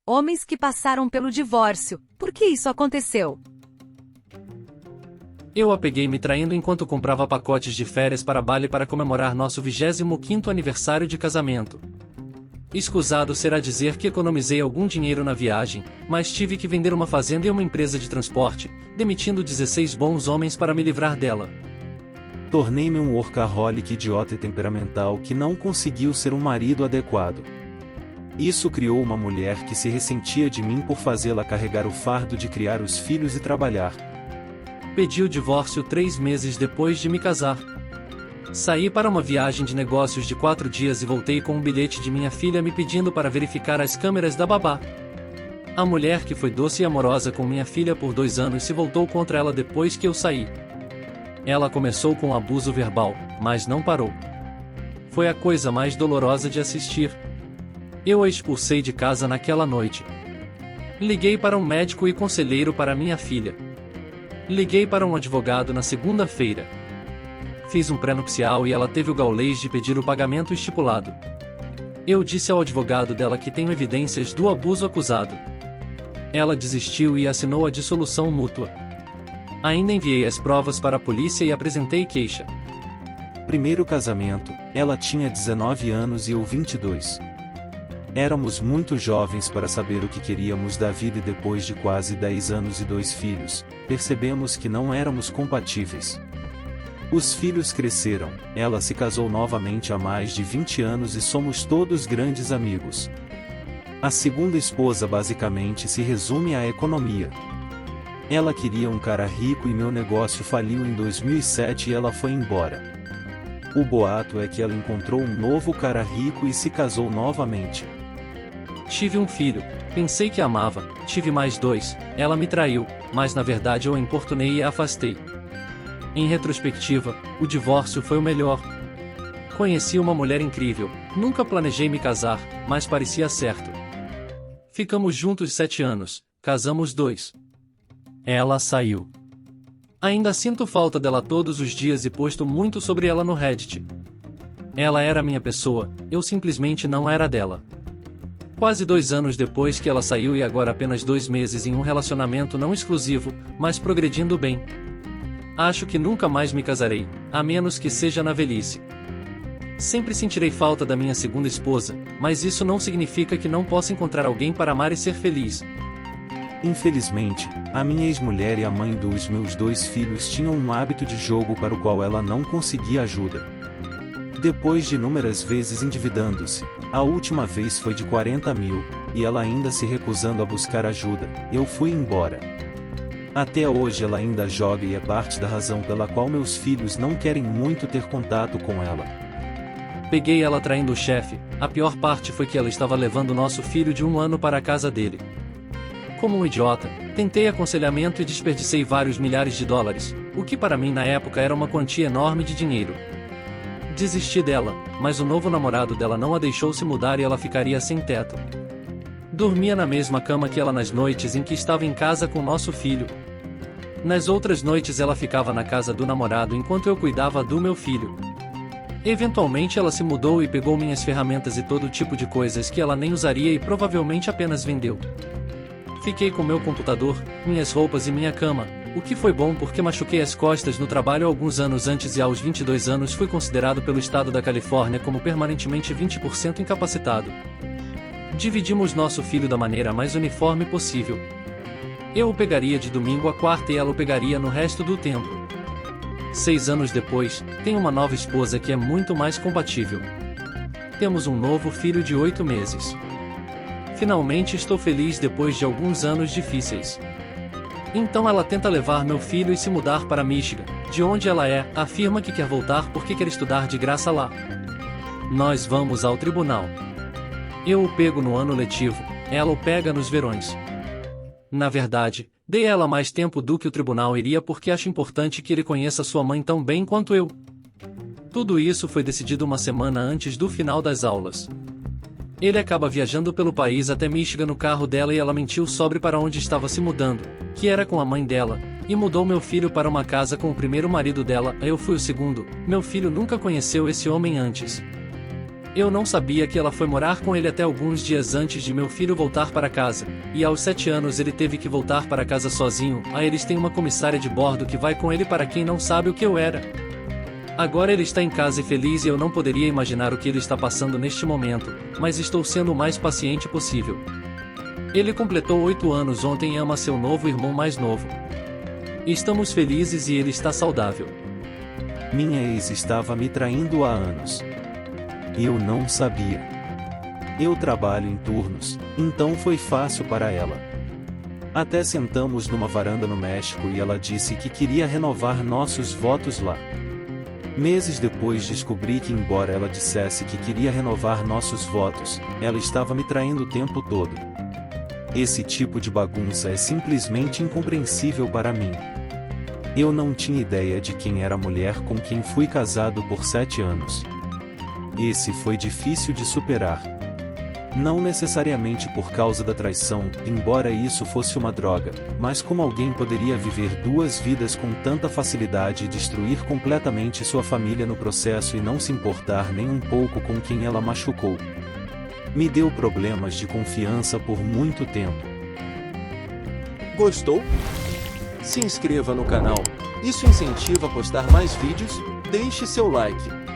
Homens que passaram pelo divórcio. Por que isso aconteceu? Eu a peguei me traindo enquanto comprava pacotes de férias para Bali para comemorar nosso 25º aniversário de casamento. Escusado será dizer que economizei algum dinheiro na viagem, mas tive que vender uma fazenda e uma empresa de transporte, demitindo 16 bons homens para me livrar dela. Tornei-me um workaholic idiota e temperamental que não conseguiu ser um marido adequado. Isso criou uma mulher que se ressentia de mim por fazê-la carregar o fardo de criar os filhos e trabalhar. Pedi o divórcio 3 meses depois de me casar. Saí para uma viagem de negócios de 4 dias e voltei com um bilhete de minha filha me pedindo para verificar as câmeras da babá. A mulher que foi doce e amorosa com minha filha por 2 anos se voltou contra ela depois que eu saí. Ela começou com abuso verbal, mas não parou. Foi a coisa mais dolorosa de assistir. Eu a expulsei de casa naquela noite. Liguei para um médico e conselheiro para minha filha. Liguei para um advogado na segunda-feira. Fiz um pré-nupcial e ela teve o gaulês de pedir o pagamento estipulado. Eu disse ao advogado dela que tenho evidências do abuso acusado. Ela desistiu e assinou a dissolução mútua. Ainda enviei as provas para a polícia e apresentei queixa. Primeiro casamento, ela tinha 19 anos e eu 22. Éramos muito jovens para saber o que queríamos da vida e depois de quase 10 anos e 2 filhos, percebemos que não éramos compatíveis. Os filhos cresceram, ela se casou novamente há mais de 20 anos e somos todos grandes amigos. A segunda esposa basicamente se resume à economia. Ela queria um cara rico e meu negócio faliu em 2007 e ela foi embora. O boato é que ela encontrou um novo cara rico e se casou novamente. Tive um filho, pensei que amava, tive mais 2, ela me traiu, mas na verdade eu a importunei e a afastei. Em retrospectiva, o divórcio foi o melhor. Conheci uma mulher incrível, nunca planejei me casar, mas parecia certo. Ficamos juntos 7 anos, casamos 2. Ela saiu. Ainda sinto falta dela todos os dias e posto muito sobre ela no Reddit. Ela era minha pessoa, eu simplesmente não era dela. Quase 2 anos depois que ela saiu e agora apenas 2 meses em um relacionamento não exclusivo, mas progredindo bem. Acho que nunca mais me casarei, a menos que seja na velhice. Sempre sentirei falta da minha segunda esposa, mas isso não significa que não possa encontrar alguém para amar e ser feliz. Infelizmente, a minha ex-mulher e a mãe dos meus 2 filhos tinham um hábito de jogo para o qual ela não conseguia ajuda. Depois de inúmeras vezes endividando-se, a última vez foi de 40 mil, e ela ainda se recusando a buscar ajuda, eu fui embora. Até hoje ela ainda joga e é parte da razão pela qual meus filhos não querem muito ter contato com ela. Peguei ela traindo o chefe, a pior parte foi que ela estava levando nosso filho de 1 ano para a casa dele. Como um idiota, tentei aconselhamento e desperdicei vários milhares de dólares, o que para mim na época era uma quantia enorme de dinheiro. Desisti dela, mas o novo namorado dela não a deixou se mudar e ela ficaria sem teto. Dormia na mesma cama que ela nas noites em que estava em casa com nosso filho. Nas outras noites ela ficava na casa do namorado enquanto eu cuidava do meu filho. Eventualmente ela se mudou e pegou minhas ferramentas e todo tipo de coisas que ela nem usaria e provavelmente apenas vendeu. Fiquei com meu computador, minhas roupas e minha cama, o que foi bom porque machuquei as costas no trabalho alguns anos antes e aos 22 anos fui considerado pelo estado da Califórnia como permanentemente 20% incapacitado. Dividimos nosso filho da maneira mais uniforme possível. Eu o pegaria de domingo a quarta e ela o pegaria no resto do tempo. 6 anos depois, tenho uma nova esposa que é muito mais compatível. Temos um novo filho de 8 meses. Finalmente estou feliz depois de alguns anos difíceis. Então ela tenta levar meu filho e se mudar para Michigan, de onde ela é, afirma que quer voltar porque quer estudar de graça lá. Nós vamos ao tribunal. Eu o pego no ano letivo, ela o pega nos verões. Na verdade, dei a ela mais tempo do que o tribunal iria porque acho importante que ele conheça sua mãe tão bem quanto eu. Tudo isso foi decidido uma semana antes do final das aulas. Ele acaba viajando pelo país até Michigan no carro dela e ela mentiu sobre para onde estava se mudando, que era com a mãe dela, e mudou meu filho para uma casa com o primeiro marido dela, eu fui o segundo, meu filho nunca conheceu esse homem antes. Eu não sabia que ela foi morar com ele até alguns dias antes de meu filho voltar para casa, e aos 7 anos ele teve que voltar para casa sozinho. Eles têm uma comissária de bordo que vai com ele para quem não sabe o que eu era. Agora ele está em casa e feliz e eu não poderia imaginar o que ele está passando neste momento, mas estou sendo o mais paciente possível. Ele completou 8 anos ontem e ama seu novo irmão mais novo. Estamos felizes e ele está saudável. Minha ex estava me traindo há anos. Eu não sabia. Eu trabalho em turnos, então foi fácil para ela. Até sentamos numa varanda no México e ela disse que queria renovar nossos votos lá. Meses depois descobri que, embora ela dissesse que queria renovar nossos votos, ela estava me traindo o tempo todo. Esse tipo de bagunça é simplesmente incompreensível para mim. Eu não tinha ideia de quem era a mulher com quem fui casado por 7 anos. Esse foi difícil de superar. Não necessariamente por causa da traição, embora isso fosse uma droga, mas como alguém poderia viver 2 vidas com tanta facilidade e destruir completamente sua família no processo e não se importar nem um pouco com quem ela machucou. Me deu problemas de confiança por muito tempo. Gostou? Se inscreva no canal. Isso incentiva a postar mais vídeos. Deixe seu like.